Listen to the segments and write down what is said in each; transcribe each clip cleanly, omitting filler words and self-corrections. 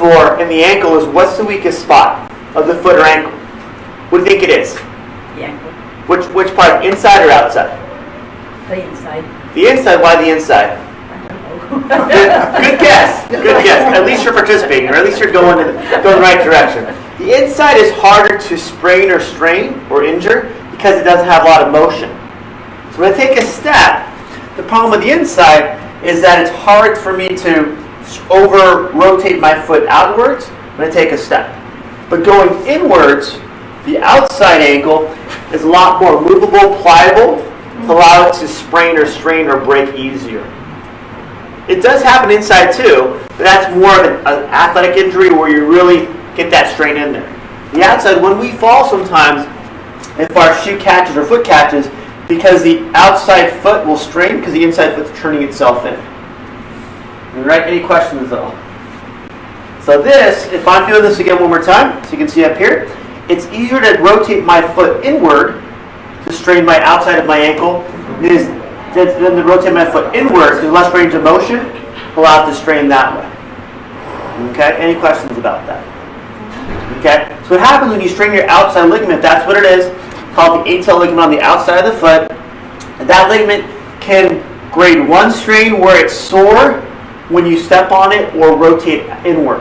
or in the ankle is what's the weakest spot of the foot or ankle? What do you think it is? The ankle. Which part, inside or outside? The inside. The inside, why the inside? Good guess. Good guess. At least you're participating, or at least you're going in the right direction. The inside is harder to sprain or strain or injure because it doesn't have a lot of motion. So when I take a step, the problem with the inside is that it's hard for me to over-rotate my foot outwards when I take a step. But going inwards, the outside ankle is a lot more movable, pliable, to allow it to sprain or strain or break easier. It does happen inside too, but that's more of an athletic injury where you really get that strain in there. The outside, when we fall sometimes, if our shoe catches or foot catches, because the outside foot will strain because the inside foot's turning itself in. All right, any questions at all? So this, if I'm doing this again one more time, so you can see up here, it's easier to rotate my foot inward to strain my outside of my ankle than to rotate my foot inward because less range of motion, allow it to strain that way. Okay, any questions about that? Okay, so what happens when you strain your outside ligament, that's what it is, called the ATL ligament on the outside of the foot. And that ligament can grade 1 strain where it's sore when you step on it or rotate inward.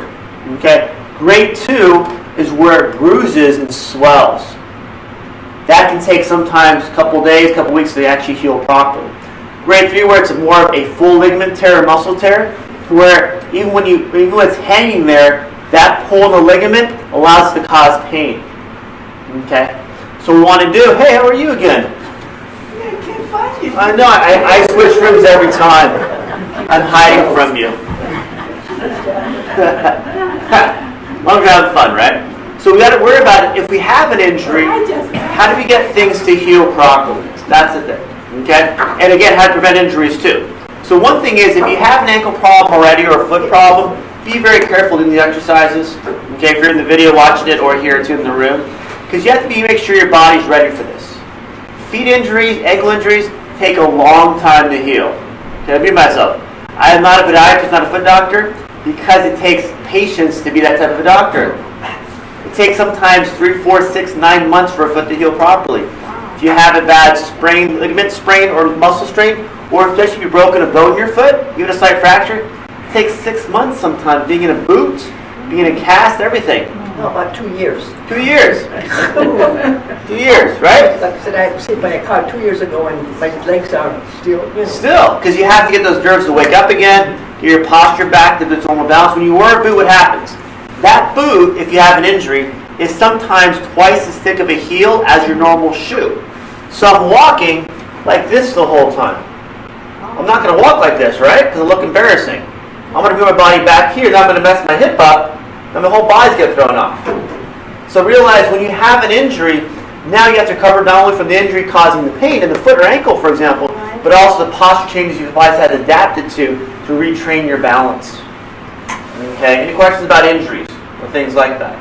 Okay, grade 2 is where it bruises and swells. That can take sometimes a couple days, a couple weeks to actually heal properly. Grade 3 where it's more of a full ligament tear or muscle tear, where even when it's hanging there, that pull in the ligament allows it to cause pain. Okay? So we want to do, hey, how are you again? I can't find you. I know, I switch rooms every time. I'm hiding from you. Long having fun, right? So we got to worry about it. If we have an injury, how do we get things to heal properly? That's the thing. Okay? And again, how to prevent injuries too. So one thing is, if you have an ankle problem already or a foot problem, be very careful doing the exercises. Okay, if you're in the video watching it or here too in the room, because you have to make sure your body's ready for this. Feet injuries, ankle injuries take a long time to heal. Okay, I'll be myself. I am not a podiatrist, not a foot doctor, because it takes patience to be that type of a doctor. It takes sometimes 3, 4, 6, 9 months for a foot to heal properly. If you have a bad sprain, ligament sprain or muscle strain, or especially if you've broken a bone in your foot, even a slight fracture, it takes 6 months sometimes, being in a boot, being in a cast, everything. No, about 2 years. 2 years. 2 years, right? Like I said, I was hit by a car 2 years ago and my legs are still. Still, because you have to get those nerves to wake up again, get your posture back to its normal balance. When you wear a boot, what happens? That boot, if you have an injury, is sometimes twice as thick of a heel as your normal shoe. So I'm walking like this the whole time. I'm not going to walk like this, right? Because it'll look embarrassing. I'm going to move my body back here, then I'm going to mess my hip up, and the whole body's get thrown off. So realize when you have an injury, now you have to recover not only from the injury causing the pain in the foot or ankle, for example, but also the posture changes your body has adapted to retrain your balance. Okay, any questions about injuries or things like that?